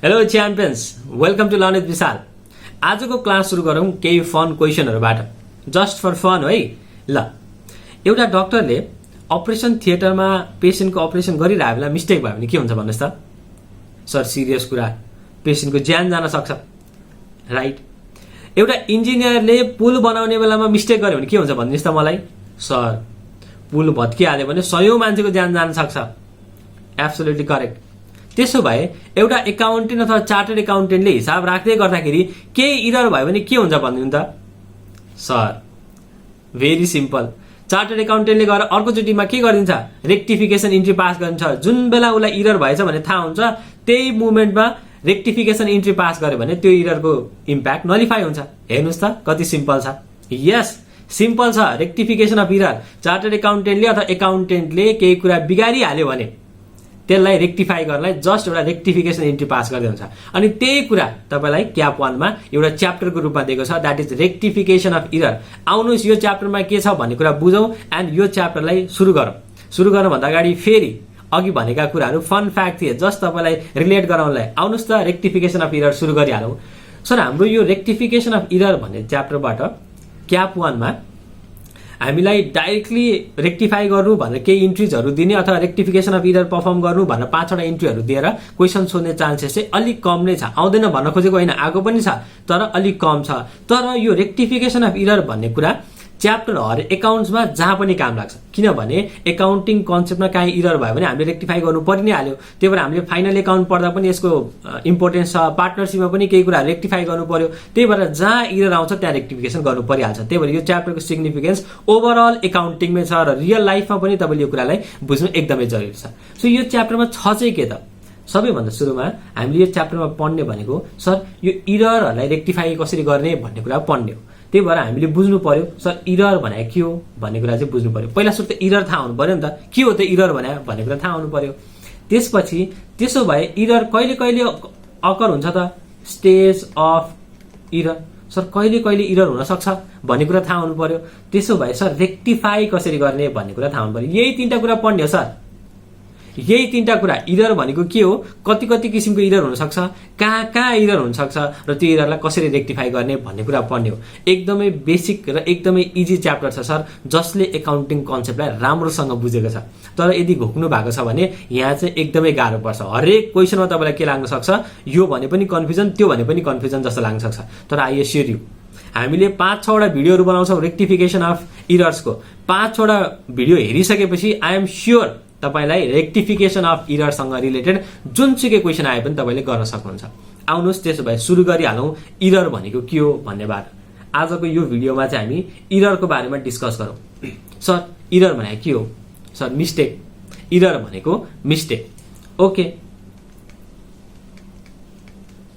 Hello champions, welcome to learn with Vishal. आजको class सुरु गरौँ केही फन क्वेसनहरुबाट, जस्ट फर फन है। ल, एउटा डाक्टरले अपरेसन थिएटरमा पेशेन्टको अपरेसन गरिरहेको बेला मिस्टेक भयो भने के हुन्छ भन्नुस् त? सर, सिरियस कुरा, पेशेन्टको ज्यान जान सक्छ, राइट? एउटा इन्जिनियरले पुल बनाउने बेलामा मिस्टेक गर्यो भने के हुन्छ भन्नुस् त मलाई? सर, पुल भत्किहाल्यो भने 100 मान्छेको ज्यान जान सक्छ। Absolutely correct. त्यसो भए एउटा एकाउन्टेन्ट अथवा चार्टर्ड एकाउन्टेन्टले हिसाब राख्दै गर्दाखेरि केही इरर भयो भने के हुन्छ भन्नु त? Sir, very simple. चार्टर्ड एकाउन्टेन्टले गएर अर्कोचोटिमा के गरिन्छ? रेक्टिफिकेसन इन्ट्री पास गरिन्छ। जुन बेला उसलाई इरर भएछ भने थाहा हुन्छ, त्यही मोमेन्टमा रेक्टिफिकेसन इन्ट्री पास गर्यो भने त्यो इररको इम्प्याक्ट नलिफाई हुन्छ। हेर्नुस् त कति सिम्पल छ। यस, सिम्पल छ। रेक्टिफिकेसन अफ इरर चार्टर्ड एकाउन्टेन्टले अथवा एकाउन्टेन्टले केही कुरा बिगारिहाल्यो भने त्यसलाई रेक्टिफाई गर्नलाई जस्ट एउटा रेक्टिफिकेसन इन्ट्री पास गर्दै हुन्छ। अनि त्यही कुरा तपाईलाई क्याप 1 मा एउटा च्याप्टरको रूपमा दिएको छ, दैट इज रेक्टिफिकेसन अफ इरर। आउनुस् यो च्याप्टरमा के छ भन्ने कुरा बुझौं एन्ड यो च्याप्टरलाई सुरु गरौँ। सुरु गर्न भन्दा अगाडि फेरि अघि भनेका कुराहरू फन फ्याक्ट थिए, जस्ट तपाईलाई रिलेट गराउनलाई। आउनुस् त रेक्टिफिकेसन अफ इरर सुरु गरिहालौं। सर, हाम्रो यो रेक्टिफिकेसन अफ इरर भन्ने च्याप्टरबाट क्याप 1 मा हामीलाई डाइरेक्टली रेक्टिफाई गर्नु भनेर केही इन्ट्रीजहरू दिने अथवा रेक्टिफिकेसन अफ इरर पर्फर्म गर्नु भनेर 5 वटा इन्ट्रीहरू दिएर क्वेसन सोध्ने चान्सेस चाहिँ अलिक कम नै छ। आउँदैन भन्न खोजेको होइन, आएको पनि छ, तर अलिक कम छ। तर यो रेक्टिफिकेसन अफ इरर भन्ने कुरा च्याप्टरहरु एकाउन्ट्समा जहाँ पनि काम लाग्छ। किनभने एकाउन्टिङ कन्सेप्टमा काहीँ इरर भयो भने हामीले रेक्टिफाई गर्नु परि नै हाल्यो। त्यही भएर हामीले फाइनल एकाउन्ट पढ्दा पनि यसको इम्पोर्टेन्स छ। पार्टनरशिपमा पनि केही कुरा रेक्टिफाई गर्नु पर्यो। त्यही भएर जहाँ इरर आउँछ त्यहाँ रेक्टिफिकेसन गर्नु परिहाल्छ। त्यही भएर यो च्याप्टरको सिग्निफिकेन्स ओभरअल एकाउन्टिङमै छ र रियल लाइफमा पनि तपाईले यो कुरालाई बुझ्नु एकदमै जरुरी छ। सो यो च्याप्टरमा छ चाहिँ के त? सबैभन्दा सुरुमा हामीले यो च्याप्टरमा पढ्ने भनेको सर यो इररहरुलाई रेक्टिफाई कसरी गर्ने भन्ने कुरा पढ्ने हो। त्यही भएर हामीले बुझ्नु पर्यो सर इरर भने के हो भन्ने कुरा चाहिँ बुझ्नु पर्यो। पहिला सुरु त इरर थाहा हुनु पर्यो नि त, के हो त इरर भन्ने कुरा थाहा हुनु पर्यो। त्यसपछि त्यसो भए इरर कहिले कहिले अकर हुन्छ त? Stage of error. सर, कहिले कहिले इरर हुन सक्छ भन्ने कुरा थाहा हुनु पर्यो। त्यसो भए सर रेक्टिफाई कसरी गर्ने भन्ने कुरा थाहा हुनु पर्यो। यही 3टा कुरा पढ्ने हो सर। यही 3टा कुरा। इरर भनेको के हो, कति कति किसिमको इरर हुन सक्छ, कहाँ कहाँ इरर हुन सक्छ र त्यो इररलाई कसरी रेक्टिफाई गर्ने भन्ने कुरा पढ्ने हो। एकदमै बेसिक र एकदमै इजी च्याप्टर छ सर, जसले एकाउन्टिङ कन्सेप्टलाई राम्रोसँग बुझेको छ। तर यदि घोक्नु भएको छ भने यहाँ चाहिँ एकदमै गाह्रो पर्छ। हरेक क्वेसनमा तपाईलाई के लाग्न सक्छ, यो भने पनि कन्फ्युजन, त्यो भने पनि कन्फ्युजन जस्तो लाग्न सक्छ। तर आई एस्योर यु, हामीले 5-6 वटा भिडियोहरू बनाउँछौँ रेक्टिफिकेसन अफ इरर्सको। 5-6 वटा भिडियो हेरिसकेपछि आई एम श्योर तपाईलाई रेक्टिफिकेसन अफ इररसँग रिलेटेड जुनसुकै क्वेसन आए पनि तपाईले गर्न सक्नुहुन्छ। आउनुस् त्यसो भए सुरु गरिहालौँ इरर भनेको के हो भन्नेबाट। आजको यो भिडियोमा चाहिँ हामी इररको बारेमा डिस्कस गरौँ। सर, इरर भनेको के हो? Sir, mistake. इरर भनेको मिस्टेक। ओके,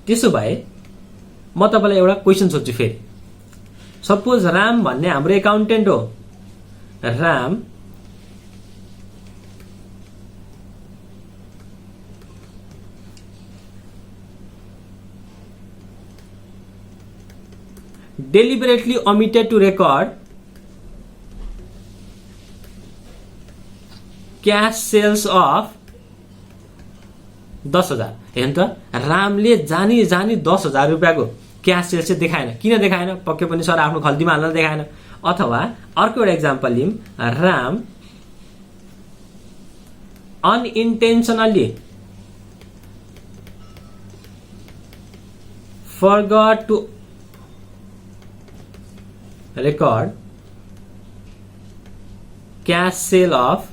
त्यसो भए म तपाईलाई एउटा क्वेसन सोध्छु फेरि। सपोज राम भन्ने हाम्रो एकाउन्टेन्ट हो। Ram deliberately omitted to record cash sales of 10,000। हेर्नु त, रामले जानी 10,000 रुपियाँको क्यास सेल्स चाहिँ देखाएन। किन देखाएन? पक्कै पनि सर आफ्नो खल्तीमा हाल्न देखाएन। अथवा अर्को एउटा एक्जाम्पल लिउँ। Ram unintentionally forgot to record cash sale of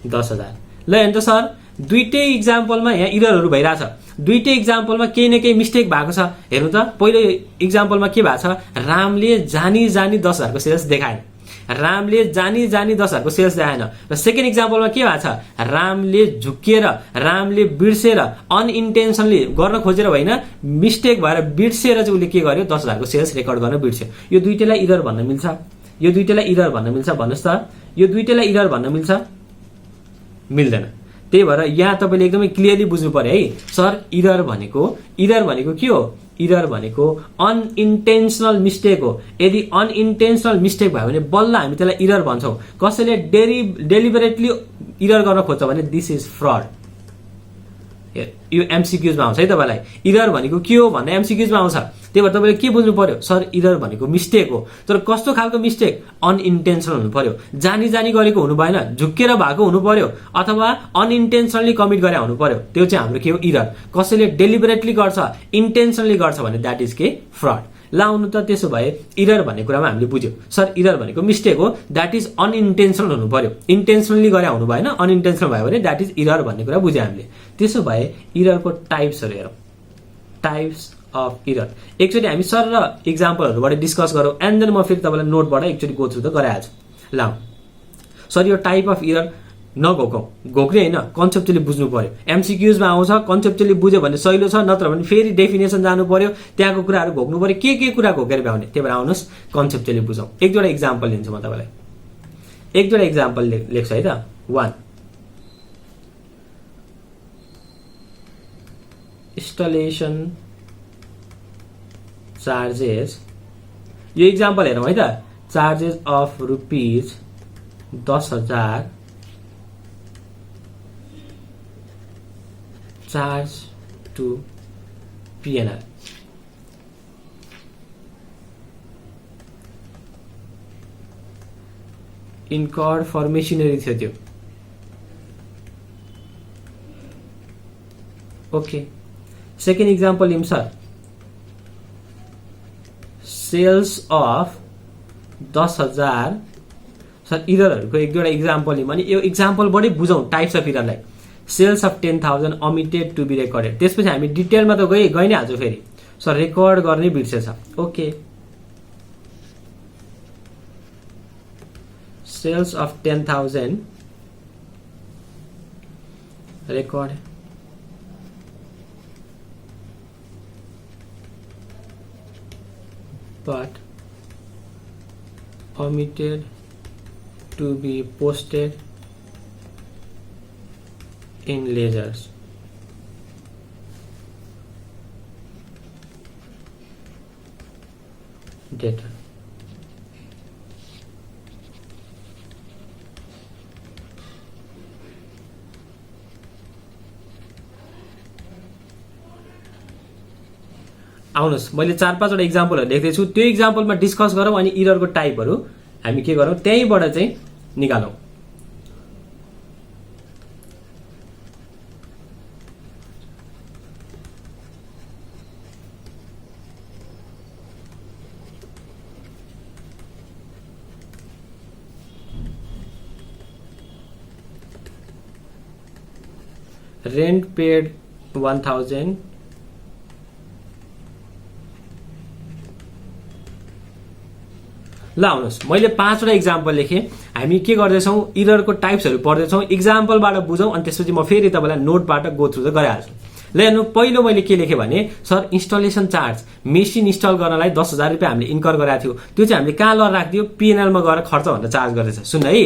10,000। ल हेर्नु त सर, दुईटै इक्जाम्पलमा यहाँ इररहरू भइरहेछ। दुईटै इक्जाम्पलमा केही न केही मिस्टेक भएको छ। हेर्नु त, पहिलो इक्जाम्पलमा के भएको छ? रामले जानी 10,000 को सेल्स देखाएन। रामले जानी 10,000 को सेल्स देखाएन। र सेकेन्ड इक्जाम्पलमा के भएको छ? रामले झुक्किएर, रामले बिर्सेर, अनइन्टेन्सनली गर्न खोजेर होइन, मिस्टेक भएर बिर्सेर चाहिँ उसले के गर्यो? 10,000 को सेल्स रेकर्ड गर्न बिर्स्यो। यो दुईटैलाई इरर भन्न मिल्छ? यो दुईटैलाई इरर भन्न मिल्छ भन्नुस् त? यो दुईटैलाई इरर भन्न मिल्छ? मिल्दैन। त्यही भएर यहाँ तपाईले एकदमै क्लियरली बुझ्नु पर्यो है। सर, इरर भनेको के हो? इरर भनेको अनइन्टेन्सनल मिस्टेक हो। यदि अनइन्टेन्सनल मिस्टेक भयो भने बल्ल हामी त्यसलाई इरर भन्छौँ। कसैले डेलिबरेटली इरर गर्न खोज्छ भने दिस इज फ्रड। यो एमसीक्यूजमा आउँछ है तपाईलाई। इरर भनेको के हो भन्ने एमसीक्यूजमा आउँछ। त्यही भएर तपाईले के बुझ्नु पर्यो, सर इरर भनेको मिस्टेक हो, तर कस्तो खालको मिस्टेक, अनइन्टेन्सनल हुनु पर्यो, जानी जानी गरेको हुनु भएन, झुक्केर भएको हुनु पर्यो अथवा अनइन्टेन्सनली कमिट गरे हुनु पर्यो। त्यो चाहिँ हाम्रो के हो, इरर। कसैले डेलिबरेटली गर्छ, इन्टेन्सनली गर्छ भने द्याट इज के, फ्रड। लाउनु त त्यसो भए इरर भन्ने कुरामा हामीले बुझ्यो, सर इरर भनेको मिस्टेक हो, द्याट इज अनइन्टेन्सनल हुनु पर्यो, इन्टेन्सनली गरे हुनु भएन, अनइन्टेन्सनल भयो भने द्याट इज इरर भन्ने कुरा बुझ्यो हामीले। त्यसो भए इररको टाइप्सहरू हेरौँ, टाइप्स अफ इरर। एकचोटि हामी सर र इक्जाम्पलहरूबाट डिस्कस गरौँ, एन्ड देन म फेरि तपाईँलाई नोटबाट एकचोटि गो थ्रु त गराइहाल्छु। ल सर यो टाइप अफ इरर नघोकौँ, घोक्ने होइन, कन्सेप्चुअली बुझ्नु पर्यो। एमसीक्यूजमा आउँछ, कन्सेप्चुअली बुझ्यो भने सहिलो छ, नत्र भने फेरि डेफिनेसन जानु पर्यो, त्यहाँको कुराहरू घोक्नु पर्यो, के कुरा घोकेर भ्याउने। त्यही भएर आउनुहोस् कन्सेप्चुअली बुझौँ। एक दुईवटा इक्जाम्पल लिन्छु म तपाईँलाई, एक दुईवटा इक्जाम्पल लेख्छु है त। 1 इन्स्टलेसन चार्जेस, यो इक्जाम्पल हेरौँ है त। Charges of rupees 10,000 charge to PNL। incurred for machinery थियो त्यो। ओके, सेकेन्ड इक्जाम्पल लिम सर, सेल्स अफ 10,000। सर इररहरूको एक दुईवटा इक्जाम्पल लिम, अनि यो इक्जाम्पलबाटै बुझौँ टाइप्स अफ इररलाई। Sales of 10,000 omitted to be recorded, त्यसपछि हामी डिटेलमा त गइ नै हाल्छौँ फेरि। सर रेकर्ड गर्ने बिर्सेछ। Okay, sales of 10,000 record but omitted to be posted in ledgers। data आउनुहोस्, मैले 4-5वटा इक्जाम्पलहरू लेख्दैछु, त्यो इक्जाम्पलमा डिस्कस गरौँ, अनि इररको टाइपहरू हामी के गरौँ त्यहीँबाट चाहिँ निकालौँ। रेन्ट पेड 1,000 ल आउनुहोस्, मैले 5वटा इक्जाम्पल लेखेँ। हामी के गर्दैछौँ, इररको टाइप्सहरू पढ्दैछौँ, इक्जाम्पलबाट बुझौँ, अनि त्यसपछि म फेरि तपाईँलाई नोटबाट गो थ्रु त गराइहाल्छु। ल हेर्नु, पहिलो मैले के लेखेँ भने, sir installation charge, machine install गर्नलाई 10,000 रुपियाँ हामीले इन्कर गराएको थियो, त्यो चाहिँ हामीले कहाँ लगेर राखिदियो, पिएनएलमा गएर खर्च भनेर चार्ज गरेछ। सुन्नु है,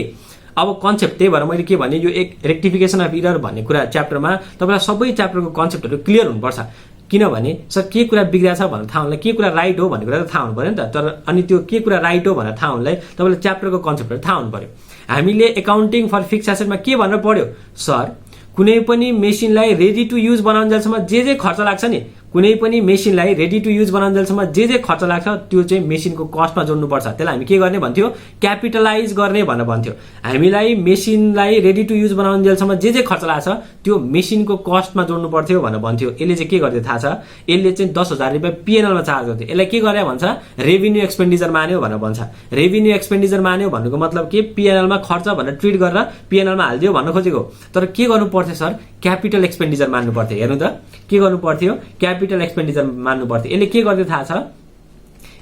अब कन्सेप्ट, त्यही भएर मैले के भने, यो एक रेक्टिफिकेसन अफ इरर भन्ने कुरा च्याप्टरमा तपाईँलाई सबै च्याप्टरको कन्सेप्टहरू क्लियर हुनुपर्छ। किनभने सर के कुरा बिग्रिएको छ भनेर थाहा हुनलाई के कुरा राइट हो भन्ने कुरा त थाहा हुनु पर्यो नि त। तर अनि त्यो के कुरा राइट हो भनेर थाहा हुनलाई तपाईँलाई च्याप्टरको कन्सेप्टहरू थाहा हुनु पर्यो। हामीले एकाउन्टिङ फर फिक्स एसेटमा के भनेर पढ्यो, सर कुनै पनि मेसिनलाई रेडी टु युज बनाउन्जेलसम्म जे खर्च लाग्छ नि, कुनै पनि मेसिनलाई रेडी टु युज बनाउन्जेलसम्म जे खर्च लाग्छ त्यो चाहिँ मेसिनको कस्टमा जोड्नुपर्छ। त्यसलाई हामी के गर्ने भन्थ्यो, क्यापिटलाइज गर्ने भनेर भन्थ्यो। हामीलाई मेसिनलाई रेडी टु युज बनाउन्जेलसम्म जे खर्च लाग्छ त्यो मेसिनको कस्टमा जोड्नु पर्थ्यो भनेर भन्थ्यो। यसले चाहिँ के गर्थ्यो थाहा छ, यसले चाहिँ 10,000 रुपियाँ पिएनएलमा चार्ज गर्थ्यो। यसलाई के गरे भन्छ, रेभिन्यू एक्सपेन्डिचर मान्यो भनेर भन्छ। रेभिन्यू एक्सपेन्डिचर मान्यो भन्नुको मतलब के, पिएनएलमा खर्च भनेर ट्रिट गरेर पिएनएलमा हालिदियो भन्न खोजेको। तर के गर्नु पर्थ्यो सर, क्यापिटल एक्सपेन्डिचर मान्नु पर्थ्यो। हेर्नु त के गर्नु पर्थ्यो, क्यापिटल एक्सपेन्डिचर मान्नु पर्थ्यो। यसले के गर्थ्यो थाहा छ,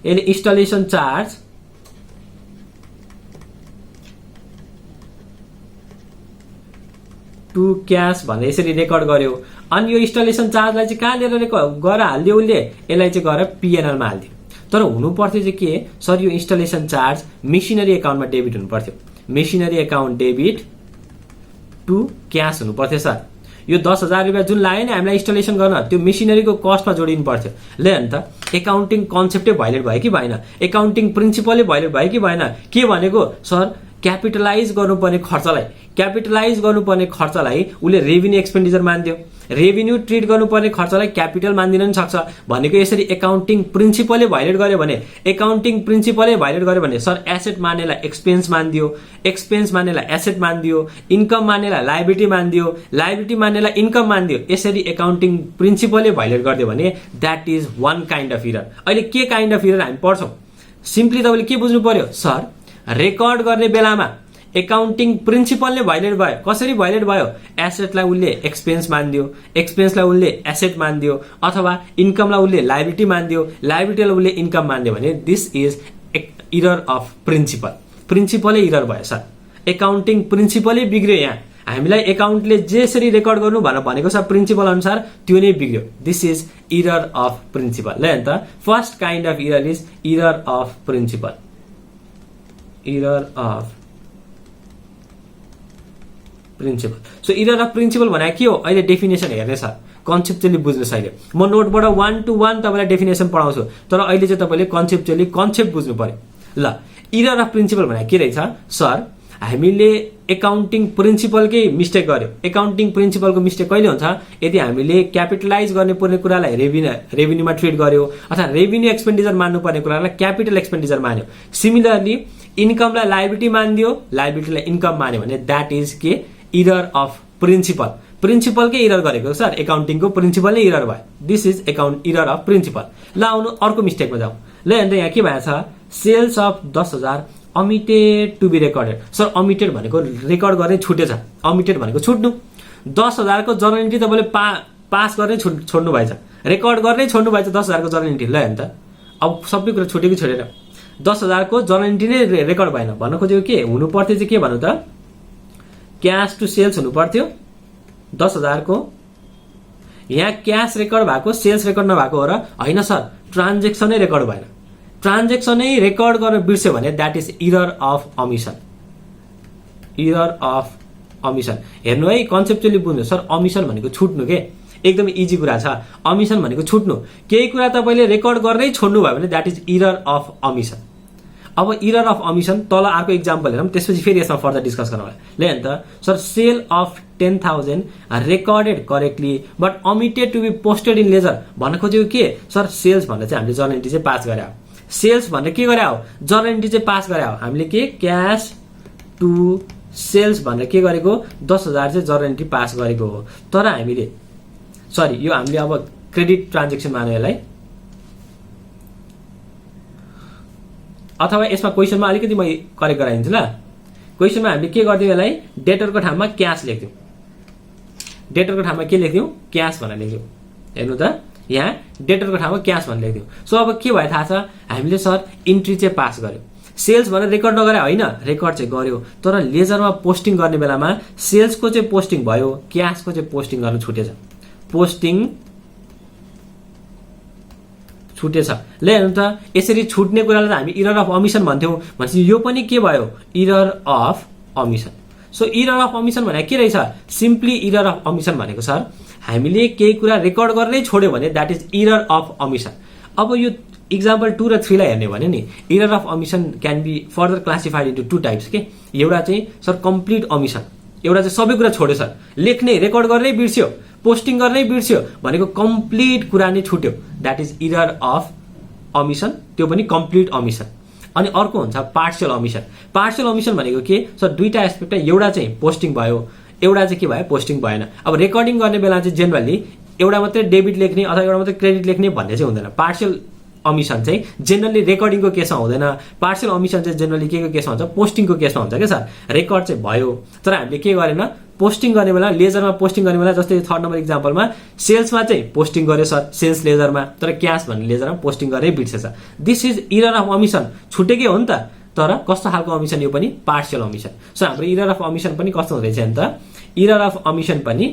यसले इन्स्टलेसन चार्ज टु क्यास भनेर यसरी रेकर्ड गर्यो। अनि यो इन्स्टलेसन चार्जलाई चाहिँ कहाँ लिएर गएर हालिदियो, उसले यसलाई चाहिँ गएर पिएनएलमा हालिदियो। तर हुनु पर्थ्यो चाहिँ के, सर यो इन्स्टलेसन चार्ज मेसिनरी एकाउन्टमा डेबिट हुनु पर्थ्यो। Machinery account debit to cash हुनु पर्थ्यो। सर यो 10,000 रुपियाँ जुन लाग्यो नि हामीलाई इन्स्टलेसन गर्न, त्यो मेसिनरीको कस्टमा जोडिनु पर्थ्यो। ल हेर्नु त, एकाउन्टिङ कन्सेप्टै भाइलेट भयो कि भएन, एकाउन्टिङ प्रिन्सिपलै भाइलेट भयो कि भएन। के भनेको, सर क्यापिटलाइज गर्नुपर्ने खर्चलाई उसले रेभिन्यू एक्सपेन्डिचर मानिदियो। रेभिन्यू ट्रिट गर्नुपर्ने खर्चलाई क्यापिटल मान्दिन नि सक्छ भनेको यसरी एकाउन्टिङ प्रिन्सिपलले भाइलेट गर्यो भने सर एसेट मान्नेलाई एक्सपेन्स मानिदियो, एक्सपेन्स मान्नेलाई एसेट मानिदियो, इन्कम मान्नेलाई लायबिलिटी मानिदियो, लायबिलिटी मान्नेलाई इन्कम मानिदियो, यसरी एकाउन्टिङ प्रिन्सिपलले भाइलेट गरिदियो भने that is one kind of error. अहिले के काइन्ड अफ इरर हामी पढ्छौँ, सिम्पली तपाईँले के बुझ्नु पर्यो, सर रेकर्ड गर्ने बेलामा एकाउन्टिङ प्रिन्सिपलले भाइलेट भयो। कसरी भाइलेट भयो, एसेटलाई उसले एक्सपेन्स मानिदियो, एक्सपेन्सलाई उसले एसेट मानिदियो, अथवा इन्कमलाई उसले लायबिलिटी मानिदियो, लायबिलिटीलाई उसले इन्कम मानिदियो भने this is error of principle, प्रिन्सिपलै इरर भयो सर, एकाउन्टिङ प्रिन्सिपलै बिग्रियो। यहाँ हामीलाई एकाउन्टले जेसरी रेकर्ड गर्नु भनेको छ प्रिन्सिपल अनुसार त्यो नै बिग्रियो, this is error of principle. ल त first kind of error is error of principle, error of principle. So error of principle भनेको के हो, अहिले डेफिनेसन हेर्ने सर, कन्सेप्चुअली बुझ्नुहोस्। अहिले म नोटबाट 1 to 1 तपाईँलाई डेफिनेसन पढाउँछु, तर अहिले चाहिँ तपाईँले कन्सेप्चुअली कन्सेप्ट बुझ्नु पर्यो। ल इरर अफ प्रिन्सिपल भनेको के रहेछ, सर हामीले एकाउन्टिङ प्रिन्सिपलकै मिस्टेक गर्यो। एकाउन्टिङ प्रिन्सिपलको मिस्टेक कहिले हुन्छ, यदि हामीले क्यापिटलाइज गर्नुपर्ने कुरालाई रेभिन्यूमा ट्रिट गर्यो, अथवा रेभिन्यू एक्सपेन्डिचर मान्नुपर्ने कुरालाई क्यापिटल एक्सपेन्डिचर मान्यो। सिमिलरली इन्कमलाई लायबिलिटी मानिदियो, लायबिलिटीलाई इन्कम मान्यो भने द्याट इज के इरर अफ प्रिन्सिपल, प्रिन्सिपलकै इरर गरेको सर, एकाउन्टिङको प्रिन्सिपल नै इरर भयो, this is error of principle. ल आउनु अर्को मिस्टेकमा जाउँ। ल अन्त यहाँ के भएको छ, sales of 10,000 omitted to be recorded. Sir omitted भनेको रेकर्ड गर्ने छुटेछ, अमिटेड भनेको छुट्नु। 10,000 को जर्नल एन्ट्री तपाईँले पास गर्नै छोड्नु भएछ, रेकर्ड गर्नै छोड्नु भएछ 10,000 को जर्नल एन्ट्री। ल अन्त अब सबै कुरा छुट्यो कि छोडेर, 10,000 को जर्नल एन्ट्री नै रेकर्ड भएन। भन्न खोजेको के हुनु पर्थ्यो चाहिँ के भन्नु त, क्यास टु सेल्स हुनु पर्थ्यो 10,000 को। यहाँ क्यास रेकर्ड भएको सेल्स रेकर्ड नभएको हो र होइन सर, ट्रान्जेक्सनै रेकर्ड भएन, ट्रान्जेक्सनै रेकर्ड गर्न बिर्स्यो भने that is error of omission, error of omission. हेर्नु है कन्सेप्चुअली बुझ्नु, सर अमिसन भनेको छुट्नु के, एकदमै इजी कुरा छ। अमिसन भनेको छुट्नु, केही कुरा तपाईँले रेकर्ड गर्नै छोड्नु भयो भने that is error of omission. अब इरर अफ अमिसन तल अर्को इक्जाम्पल हेरौँ, त्यसपछि फेरि यसमा फर्दर डिस्कस गरौँ। ल अन्त sir sale of 10,000 recorded correctly but omitted to be posted in ledger. भन्न खोजेको के सर, सेल्स भनेर चाहिँ हामीले जर्नल एन्ट्री चाहिँ पास गरे हो, सेल्स भनेर के गरे हो, जर्नल एन्ट्री चाहिँ पास गरे हो हामीले, के क्यास टु सेल्स भनेर के गरेको 10,000 चाहिँ जर्नल एन्ट्री पास गरेको हो। तर हामीले सरी यो हामीले अब क्रेडिट ट्रान्जेक्सन मान्यो यसलाई, अथवा यसमा क्वेसनमा अलिकति म करेक्ट गराइदिन्छु। ल क्वेसनमा हामीले के गरिदिउँ, यसलाई डेटरको ठाउँमा क्यास लेख्दिउँ, डेटरको ठाउँमा के लेख्दिउँ, क्यास भनेर लेख्दिउँ। हेर्नु त यहाँ डेटरको ठाउँमा क्यास भनेर लेख्दिउँ। सो अब के भयो थाहा छ, हामीले सर इन्ट्री चाहिँ पास गर्यो, सेल्स भनेर रेकर्ड नगरे होइन, रेकर्ड चाहिँ गर्यो, तर लेजरमा पोस्टिङ गर्ने बेलामा सेल्सको चाहिँ पोस्टिङ भयो, क्यासको चाहिँ पोस्टिङ गर्न छुटेछ, पोस्टिङ छुटेछ। ल हेर्नु त यसरी छुट्ने कुरालाई त हामी इरर अफ अमिसन भन्थ्यौँ, भनेपछि यो पनि के भयो, error of omission. So error of omission भनेको के रहेछ, सिम्पली इरर अफ अमिसन भनेको सर हामीले केही कुरा रेकर्ड गर्नै छोड्यो भने that is error of omission. अब यो इक्जाम्पल 2 र 3 लाई हेर्ने भने नि error of omission can be further classified into 2 types के। एउटा चाहिँ सर कम्प्लिट अमिसन, एउटा चाहिँ सबै कुरा छोड्यो सर, लेख्ने रेकर्ड गर्नै बिर्स्यो, पोस्टिङ गर्नै बिर्स्यो भनेको कम्प्लिट कुरा नै छुट्यो, that is error of omission, त्यो पनि कम्प्लिट अमिसन। अनि अर्को हुन्छ पार्शियल अमिसन। पार्शियल अमिसन भनेको के सर, दुईटा एस्पेक्ट, एउटा चाहिँ पोस्टिङ भयो, एउटा चाहिँ के भयो, पोस्टिङ भएन। अब रेकर्डिङ गर्ने बेला चाहिँ जेनरली एउटा मात्रै डेबिट लेख्ने अथवा एउटा मात्रै क्रेडिट लेख्ने भन्ने चाहिँ हुँदैन। पार्शियल अमिसन चाहिँ जेनरली रेकर्डिङको केसमा हुँदैन, पार्शियल अमिसन चाहिँ जेनरली के को केसमा हुन्छ, पोस्टिङको केसमा हुन्छ क्या सर। रेकर्ड चाहिँ भयो तर हामीले के गरेन, पोस्टिङ गर्ने बेला लेजरमा पोस्टिङ गर्ने बेला, जस्तै 3rd नम्बर इक्जाम्पलमा सेल्समा चाहिँ पोस्टिङ गर्यो सर, सेल्स लेजरमा, तर क्यास भन्ने लेजरमा पोस्टिङ गरेरै बिर्सेछ, this is error of omission. छुटेकै हो नि त, तर कस्तो खालको अमिसन, यो पनि पार्शियल अमिसन। सो हाम्रो इरर अफ अमिसन पनि कस्तो हुँदैछ नि त, इरर अफ अमिसन पनि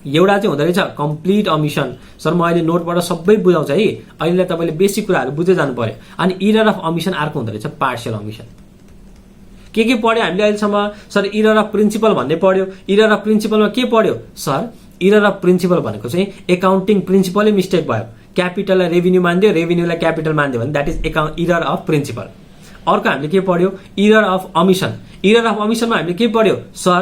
एउटा चाहिँ हुँदो रहेछ कम्प्लिट अमिसन। सर म अहिले नोटबाट सबै बुझाउँछ है, अहिले तपाईँले बेसिक कुराहरू बुझ्दै जानु पर्यो। अनि इरर अफ अमिसन अर्को हुँदो रहेछ पार्शियल अमिसन। के पढ्यो हामीले अहिलेसम्म, सर इरर अफ प्रिन्सिपल भन्ने पढ्यो। इरर अफ प्रिन्सिपलमा के पढ्यो सर, इरर अफ प्रिन्सिपल भनेको चाहिँ एकाउन्टिङ प्रिन्सिपलै मिस्टेक भयो, क्यापिटललाई रेभिन्यू मानिदियो, रेभिन्यूलाई क्यापिटल मानिदियो भने that is error of principle. अर्को हामीले के पढ्यो, error of omission. Error of अमिसनमा हामीले के पढ्यो सर,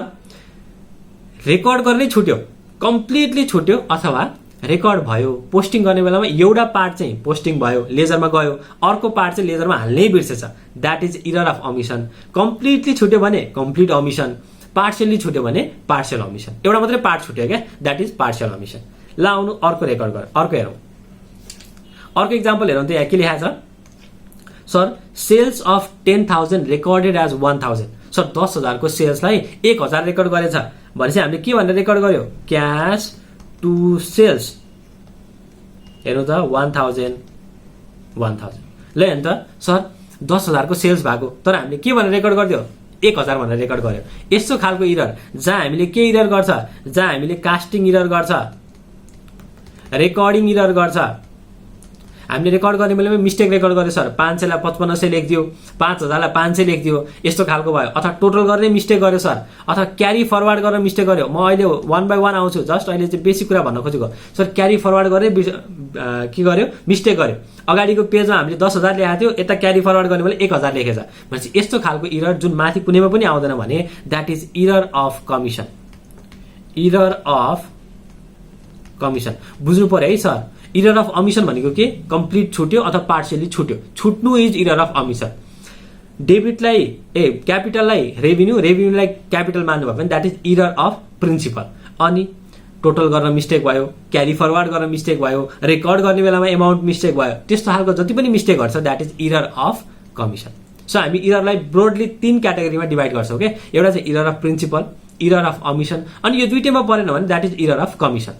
रेकर्ड गर्नै छुट्यो, कम्प्लिटली छुट्यो अथवा रेकर्ड भयो, पोस्टिङ गर्ने बेलामा एउटा पार्ट चाहिँ पोस्टिङ भयो, लेजरमा गयो, अर्को पार्ट चाहिँ लेजरमा हाल्नै बिर्सेछ, that is error of omission. Completely छुट्यो भने कम्प्लिट अमिसन, पार्सियली छुट्यो भने पार्सियल अमिसन। एउटा मात्रै पार्ट छुट्यो क्या, द्याट इज पार्सियल अमिसन। ल आउनु अर्को रेकर्ड गर, अर्को हेरौँ। अर्को इक्जाम्पल हेरौँ त यहाँ के लेखा छ, sir sales of 10,000 recorded as 1,000। Sir 10,000 को सेल्सलाई 1,000 रेकर्ड गरेछ भनेपछि हामीले के भनेर रेकर्ड गर्यो, क्यास टु सेल्स। हेर्नु त 1,000 1,000। ल हेर्नु त सर 10,000 को सेल्स भएको, तर हामीले के भनेर रेकर्ड गरिदियो, 1,000 भनेर रेकर्ड गर्यो। यस्तो खालको इरर जहाँ हामीले के इरर गर्छ, जहाँ हामीले कास्टिङ इरर गर्छ, रेकर्डिङ इरर गर्छ। हामीले रेकर्ड गर्ने बेलामा मिस्टेक रेकर्ड गर्यो, सर 500 लाई 5500 लेखिदियो, 5,000 लाई 500 लेखिदियो, यस्तो खालको भयो। अथवा टोटल गर्ने मिस्टेक गर्यो सर, अथवा क्यारी फरवर्ड गरेर मिस्टेक गर्यो। म अहिले 1 by 1 आउँछु, जस्ट अहिले चाहिँ बेसिक कुरा भन्न खोजेको। सर क्यारी फरवर्ड गरेर के गर्यो, मिस्टेक गर्यो। अगाडिको पेजमा हामीले 10,000 लेखेको थियो, यता क्यारी फरवर्ड गर्ने बेला 1,000 लेखेछ भनेपछि यस्तो खालको इरर जुन माथि कुनैमा पनि आउँदैन भने that is error of commission. Error of commission बुझ्नु पर्यो है सर। इरर अफ अमिसन भनेको के, कम्प्लिट छुट्यो अथवा पार्सियली छुट्यो, छुट्नु इज इरर अफ अमिसन। डेबिटलाई क्यापिटललाई रेभिन्यू, रेभिन्यूलाई क्यापिटल मान्नुभयो भने द्याट इज इरर अफ प्रिन्सिपल। अनि टोटल गर्न मिस्टेक भयो, क्यारी फरवर्ड गर्न मिस्टेक भयो, रेकर्ड गर्ने बेलामा एमाउन्ट मिस्टेक भयो, त्यस्तो खालको जति पनि मिस्टेकहरू छ that is error of commission. So हामी इररलाई ब्रोडली 3 क्याटेगोरीमा डिभाइड गर्छौँ के, एउटा चाहिँ error of principle, error of omission, अनि यो दुईटैमा परेन भने that is error of commission.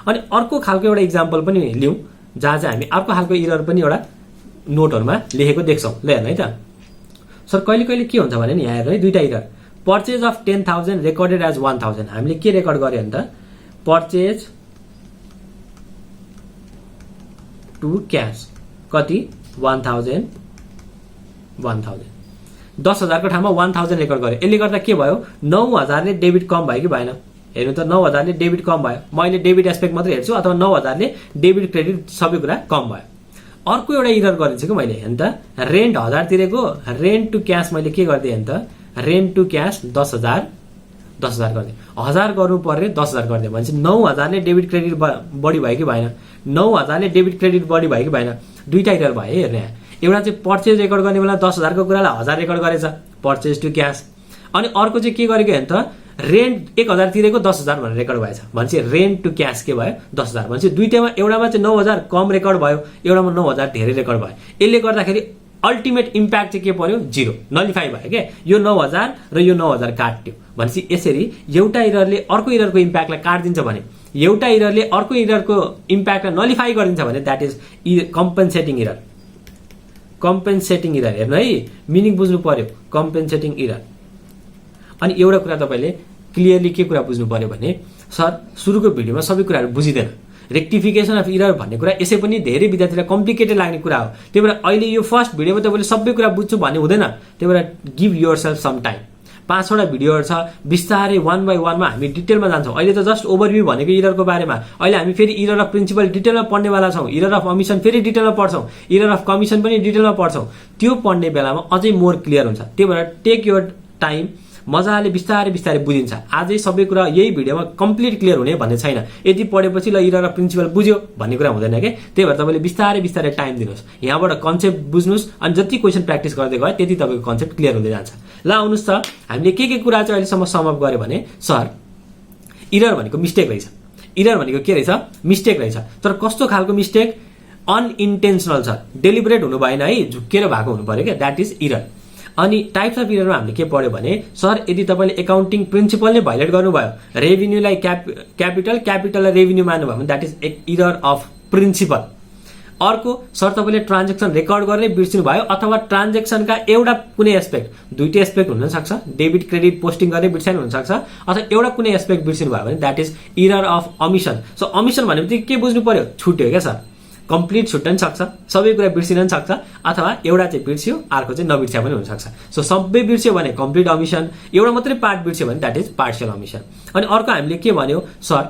अनि अर्को खालको एउटा इक्जाम्पल पनि लिउँ जहाँ चाहिँ हामी अर्को खालको इरर पनि एउटा नोटहरूमा लेखेको देख्छौँ। ल हेर्नु है त सर, कहिले कहिले के हुन्छ भने नि यहाँ हेर्नु है, दुईटा error. Purchase of 10,000 recorded as 1,000। हामीले के रेकर्ड गर्यो भने त पर्चेज टु क्यास कति 1,000 1,000। 10,000 को ठाउँमा 1,000 रेकर्ड गर्यो। यसले गर्दा के भयो, 9,000 ले डेबिट कम भयो कि भएन। हेर्नु त 9,000 ले डेबिट कम भयो। मैले डेबिट एस्पेक्ट मात्रै हेर्छु, अथवा 9,000 ले डेबिट क्रेडिट सबै कुरा कम भयो। अर्को एउटा इरर गरिदिन्छु कि मैले, हेर्नु त रेन्ट 1,000 तिरेको, रेन्ट टु क्यास मैले के गरिदिएँ हेर्नु त, रेन्ट टु क्यास 10,000 गरिदिएँ। 1,000 गर्नु पर्ने 10,000 गरिदिएँ भनेपछि 9,000 ले डेबिट क्रेडिट बढी भयो कि भएन, 9,000 ले डेबिट क्रेडिट बढी भयो कि भएन। दुईटा इरर भयो हेर्नु यहाँ। एउटा चाहिँ पर्चेज रेकर्ड गर्ने बेला 10,000 को कुरालाई 1,000 रेकर्ड गरेछ, पर्चेज टु क्यास। अनि अर्को चाहिँ के गरेको हेर्नु त, रेन्ट 1,000 तिरेको 10,000 भनेर रेकर्ड भएछ भनेपछि रेन्ट टु क्यास के भयो 10,000 भनेपछि दुईटैमा एउटामा चाहिँ 9,000 कम रेकर्ड भयो, एउटामा 9,000 धेरै रेकर्ड भयो। यसले गर्दाखेरि अल्टिमेट इम्प्याक्ट चाहिँ के पर्यो, 0 नलिफाई भयो क्या। यो 9,000 र यो 9,000 काट्यो भनेपछि यसरी एउटा इररले अर्को इररको इम्प्याक्टलाई काट्दिन्छ भने, एउटा इररले अर्को इररको इम्प्याक्टलाई नलिफाई गरिदिन्छ भने that is compensating error. Compensating error हेर्नु है, मिनिङ बुझ्नु पर्यो, कम्पेन्सेटिङ इरर। अनि एउटा कुरा तपाईँले क्लियरली के कुरा बुझ्नु पर्यो भने, सर सुरुको भिडियोमा सबै कुराहरू बुझिँदैन। रेक्टिफिकेसन अफ इरर भन्ने कुरा यसै पनि धेरै विद्यार्थीलाई कम्प्लिकेटेड लाग्ने कुरा हो। त्यही भएर अहिले यो फर्स्ट भिडियोमा तपाईँले सबै कुरा बुझ्छु भन्ने हुँदैन। त्यही भएर give yourself some time. 5वटा भिडियोहरू छ, बिस्तारै 1 by 1 मा हामी डिटेलमा जान्छौँ। अहिले त जस्ट ओभरभ्यू भनेको इररको बारेमा। अहिले हामी फेरि इरर अफ प्रिन्सिपल डिटेलमा पढ्नेवाला छौँ, इरर अफ अमिसन फेरि डिटेलमा पढ्छौँ, इरर अफ कमिसन पनि डिटेलमा पढ्छौँ। त्यो पढ्ने बेलामा अझै मोर क्लियर हुन्छ। त्यही भएर टेक योर टाइम, मजाले बिस्तारै बिस्तारै बुझिन्छ। आजै सबै कुरा यही भिडियोमा कम्प्लिट क्लियर हुने भन्ने छैन। यदि पढेपछि ल इरर अफ प्रिन्सिपल बुझ्यो भन्ने कुरा हुँदैन के। त्यही भएर तपाईँले बिस्तारै बिस्तारै टाइम दिनुहोस्, यहाँबाट कन्सेप्ट बुझ्नुहोस्, अनि जति क्वेसन प्र्याक्टिस गर्दै गयो त्यति तपाईँको कन्सेप्ट क्लियर हुँदै जान्छ। ल आउनुहोस् त, हामीले के कुरा चाहिँ अहिलेसम्म समअप गर्यो भने, सर इरर भनेको मिस्टेक रहेछ। इरर भनेको के रहेछ, मिस्टेक रहेछ। तर कस्तो खालको मिस्टेक, अनइन्टेन्सनल छ, डेलिबरेट हुनु भएन है, झुक्केर भएको हुनु पर्यो क्या, द्याट इज इरर। अनि टाइप्स अफ इररमा हामीले के पढ्यो भने, सर यदि तपाईँले एकाउन्टिङ प्रिन्सिपल नै भाइलेट गर्नुभयो, रेभिन्यूलाई क्यापिटल, क्यापिटललाई रेभिन्यू मान्नुभयो भने that is error of principle. अर्को, सर तपाईँले ट्रान्जेक्सन रेकर्ड गर्ने बिर्सिनु भयो, अथवा ट्रान्जेक्सनका एउटा कुनै एस्पेक्ट, दुईटै एस्पेक्ट हुन सक्छ, डेबिट क्रेडिट पोस्टिङ गर्ने बिर्सानु हुन सक्छ, अथवा एउटा कुनै एस्पेक्ट बिर्सिनु भयो भने that is error of omission. So omission भनेपछि के बुझ्नु पर्यो, छुट्यो क्या सर, कम्प्लिट छुट्न सक्छ, सबै कुरा बिर्सिन सक्छ, अथवा एउटा चाहिँ बिर्सियो अर्को चाहिँ नबिर्सिया पनि हुनसक्छ। सो सबै बिर्सियो भने कम्प्लिट अमिसन, एउटा मात्रै पार्ट बिर्सियो भने द्याट इज पार्सियल अमिसन। अनि अर्को हामीले के भन्यो, सर